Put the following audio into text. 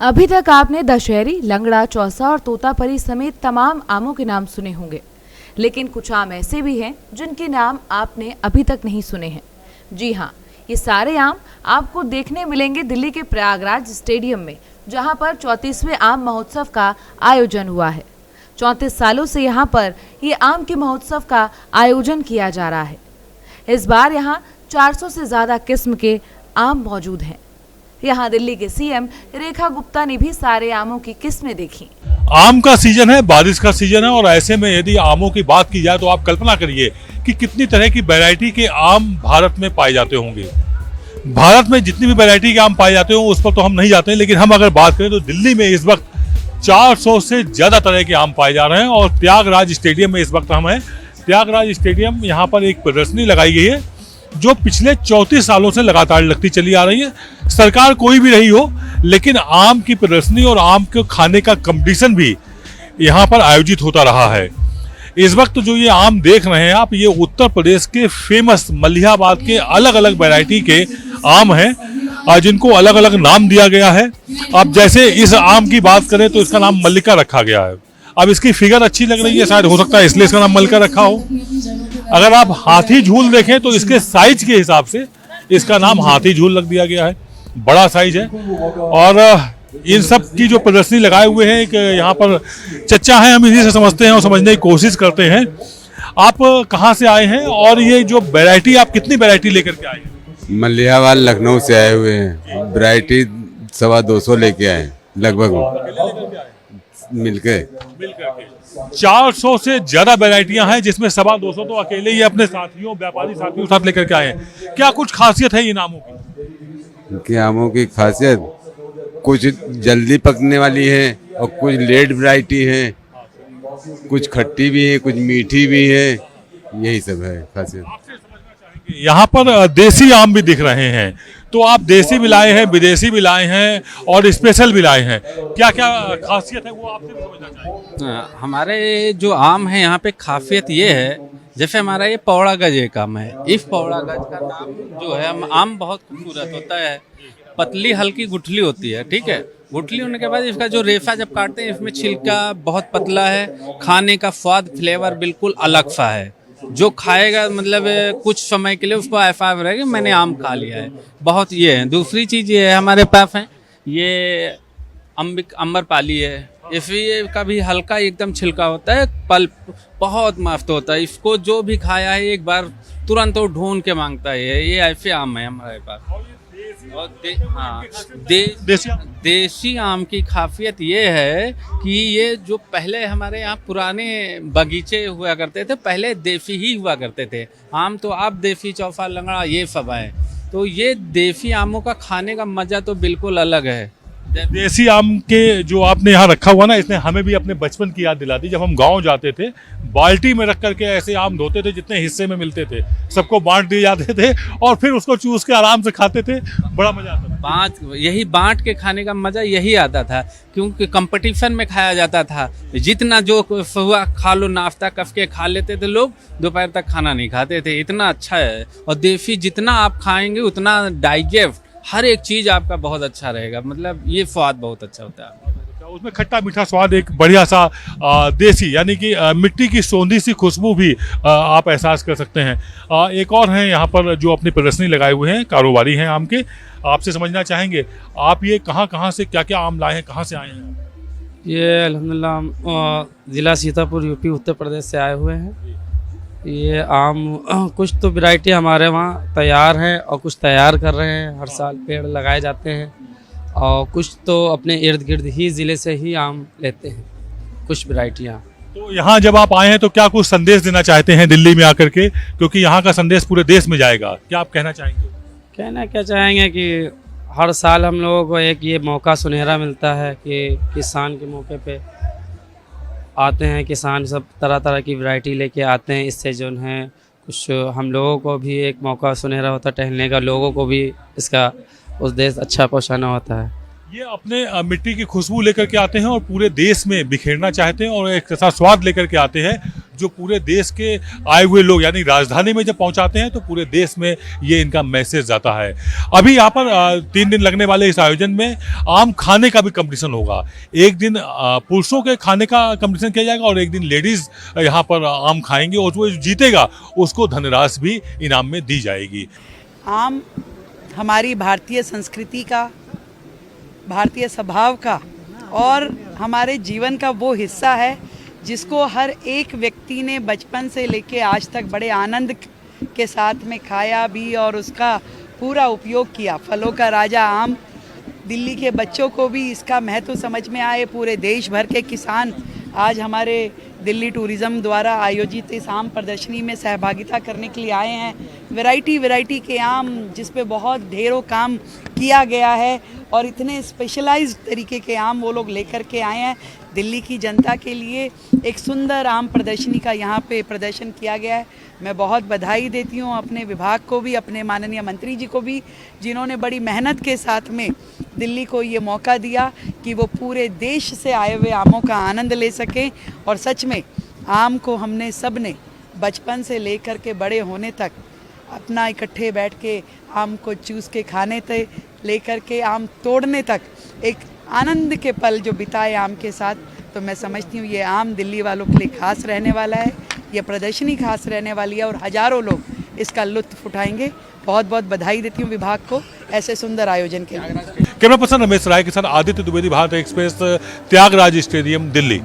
अभी तक आपने दशहरी, लंगड़ा, चौसा और तोतापरी समेत तमाम आमों के नाम सुने होंगे, लेकिन कुछ आम ऐसे भी हैं जिनके नाम आपने अभी तक नहीं सुने हैं। जी हाँ, ये सारे आम आपको देखने मिलेंगे दिल्ली के प्रयागराज स्टेडियम में, जहां पर 34वें आम महोत्सव का आयोजन हुआ है। 34 सालों से यहाँ पर ये आम के महोत्सव का आयोजन किया जा रहा है। इस बार यहाँ 400 से ज्यादा किस्म के आम मौजूद हैं। यहाँ दिल्ली के सीएम रेखा गुप्ता ने भी सारे आमों की किस्में देखी। आम का सीजन है, बारिश का सीजन है और ऐसे में यदि आमों की बात की जाए तो आप कल्पना करिए कि कितनी तरह की वैरायटी के आम भारत में पाए जाते होंगे। भारत में जितनी भी वैरायटी के आम पाए जाते हों उस पर तो हम नहीं जाते हैं, लेकिन हम अगर बात करें तो दिल्ली में इस वक्त 400 से ज्यादा तरह के आम पाए जा रहे हैं। और प्रयागराज स्टेडियम में इस वक्त हम हैं। प्रयागराज स्टेडियम, यहाँ पर एक प्रदर्शनी लगाई गई है जो पिछले 34 सालों से लगातार लगती चली आ रही है। सरकार कोई भी रही हो, लेकिन आम की प्रदर्शनी और आम के खाने का कंपटीशन भी यहाँ पर आयोजित होता रहा है। इस वक्त जो ये आम देख रहे हैं आप, ये उत्तर प्रदेश के फेमस मलिहाबाद के अलग अलग वैरायटी के आम हैं जिनको अलग अलग नाम दिया गया है। अब जैसे इस आम की बात करें तो इसका नाम मल्लिका रखा गया है। अब इसकी फिगर अच्छी लग रही है, शायद हो सकता है इसलिए इसका नाम मल्लिका रखा हो। अगर आप हाथी झूल देखें तो इसके साइज के हिसाब से इसका नाम हाथी झूल रख दिया गया है। बड़ा साइज है। और इन सब की जो प्रदर्शनी लगाए हुए हैं, एक यहाँ पर चच्चा हैं, हम इन्हीं से समझते हैं और समझने की कोशिश करते हैं। आप कहाँ से आए हैं और ये जो वैरायटी, आप कितनी वैरायटी लेकर के आए हैं? मलिहाबाद लखनऊ से आए हुए हैं। वैरायटी 225 लेके आए लगभग मिलके। 400 से ज्यादा वैरायटियां हैं, जिसमें 225 तो अकेले ही अपने साथियों, व्यापारी साथियों के साथ लेकर के आए हैं। क्या कुछ खासियत है इन आमों की? इनके आमों की खासियत कुछ जल्दी पकने वाली है और कुछ लेट वैरायटी है, कुछ खट्टी भी है, कुछ मीठी भी है। यही सब है खासियत। यहाँ पर देसी आम भी दिख रहे हैं, तो आप देसी भी लाए हैं, विदेशी भी लाए हैं और स्पेशल भी लाए हैं। क्या क्या खासियत है वो आपसे भी समझना चाहेंगे। हमारे जो आम है यहाँ पे खासियत ये है, जैसे हमारा ये पौड़ा गज एक आम है। इस पौड़ा गज का नाम जो है, आम बहुत खूबसूरत होता है, पतली हल्की गुठली होती है, ठीक है। गुठली होने के बाद इसका जो रेशा जब काटते हैं, इसमें छिलका बहुत पतला है, खाने का स्वाद, फ्लेवर बिल्कुल अलग सा है। जो खाएगा मतलब कुछ समय के लिए उसको एहसास रहेगा मैंने आम खा लिया है। बहुत ये है। दूसरी चीज़ ये है, हमारे पास है ये अम्रपाली है। इसलिए का भी हल्का एकदम छिलका होता है, पल्प बहुत मस्त होता है। इसको जो भी खाया है एक बार तुरंत वो ढूंढ के मांगता है। ये ऐसे आम है हमारे पास। और देसी आम की खासियत ये है कि ये जो पहले हमारे यहाँ पुराने बगीचे हुआ करते थे, पहले देसी ही हुआ करते थे आम। तो अब देसी, चौसा, लंगड़ा ये सब है। तो ये देसी आमों का खाने का मजा तो बिल्कुल अलग है। देसी आम के जो आपने यहाँ रखा हुआ ना, इसने हमें भी अपने बचपन की याद दिला दी। जब हम गांव जाते थे, बाल्टी में रख करके ऐसे आम धोते थे, जितने हिस्से में मिलते थे सबको बांट दिए जाते थे और फिर उसको चूस के आराम से खाते थे। बड़ा मजा आता था। यही बांट के खाने का मजा यही आता था, क्योंकि कंपटीशन में खाया जाता था। जितना जो हुआ खा लो, नाश्ता कस के खा लेते थे लोग, दोपहर तक खाना नहीं खाते थे। इतना अच्छा है। और देसी जितना आप खाएंगे उतना डाइजेस्ट, हर एक चीज आपका बहुत अच्छा रहेगा। मतलब ये स्वाद बहुत अच्छा होता है। उसमें खट्टा मीठा स्वाद, एक बढ़िया सा देसी, यानी कि मिट्टी की सौंधी सी खुशबू भी आप एहसास कर सकते हैं। एक और हैं यहाँ पर जो अपनी प्रदर्शनी लगाए हुए हैं, कारोबारी हैं आम के। आपसे समझना चाहेंगे, आप ये कहाँ से क्या क्या आम लाए हैं, कहाँ से आए हैं? ये अल्हम्दुलिल्लाह ज़िला सीतापुर, यूपी, उत्तर प्रदेश से आए हुए हैं। ये आम कुछ तो वैरायटी हमारे वहाँ तैयार है और कुछ तैयार कर रहे हैं। हर साल पेड़ लगाए जाते हैं और कुछ तो अपने इर्द गिर्द ही ज़िले से ही आम लेते हैं, कुछ वैरायटियाँ। तो यहाँ जब आप आए हैं तो क्या कुछ संदेश देना चाहते हैं दिल्ली में आकर के, क्योंकि यहाँ का संदेश पूरे देश में जाएगा? क्या आप कहना चाहेंगे? कहना क्या चाहेंगे कि हर साल हम लोगों को एक ये मौका सुनहरा मिलता है कि किसान के मौके पे आते हैं। किसान सब तरह तरह की वैरायटी लेके आते हैं। इससे जो है कुछ हम लोगों को भी एक मौका सुनहरा होता है टहलने का, लोगों को भी इसका उस देश अच्छा पहुंचाना होता है। ये अपने मिट्टी की खुशबू लेकर के आते हैं और पूरे देश में बिखेरना चाहते हैं और एक ऐसा स्वाद लेकर के आते हैं जो पूरे देश के आए हुए लोग यानी राजधानी में जब पहुंचाते हैं तो पूरे देश में ये इनका मैसेज जाता है। अभी यहाँ पर 3 दिन लगने वाले इस आयोजन में आम खाने का भी कंपटीशन होगा। एक दिन पुरुषों के खाने का कंपटीशन किया जाएगा और एक दिन लेडीज यहाँ पर आम खाएंगे और जो जीतेगा उसको धनराशि भी इनाम में दी जाएगी। आम हमारी भारतीय संस्कृति का, भारतीय स्वभाव का और हमारे जीवन का वो हिस्सा है जिसको हर एक व्यक्ति ने बचपन से लेके आज तक बड़े आनंद के साथ में खाया भी और उसका पूरा उपयोग किया। फलों का राजा आम, दिल्ली के बच्चों को भी इसका महत्व समझ में आए। पूरे देश भर के किसान आज हमारे दिल्ली टूरिज़्म द्वारा आयोजित इस आम प्रदर्शनी में सहभागिता करने के लिए आए हैं। वैरायटी के आम जिस पे बहुत ढेरों काम किया गया है और इतने स्पेशलाइज्ड तरीके के आम वो लोग लेकर के आए हैं। दिल्ली की जनता के लिए एक सुंदर आम प्रदर्शनी का यहाँ पे प्रदर्शन किया गया है। मैं बहुत बधाई देती हूँ अपने विभाग को भी, अपने माननीय मंत्री जी को भी, जिन्होंने बड़ी मेहनत के साथ में दिल्ली को ये मौका दिया कि वो पूरे देश से आए हुए आमों का आनंद ले सकें। और सच में आम को हमने सब ने बचपन से लेकर के बड़े होने तक अपना इकट्ठे बैठ के आम को चूस के खाने से लेकर के आम तोड़ने तक एक आनंद के पल जो बिताए आम के साथ। तो मैं समझती हूँ ये आम दिल्ली वालों के लिए खास रहने वाला है, ये प्रदर्शनी खास रहने वाली है और हजारों लोग इसका लुत्फ उठाएंगे। बहुत बहुत बधाई देती हूँ विभाग को ऐसे सुंदर आयोजन के लिए। कैमरा पर्सन रमेश राय के साथ आदित्य द्विवेदी, भारत एक्सप्रेस, त्यागराज स्टेडियम, दिल्ली।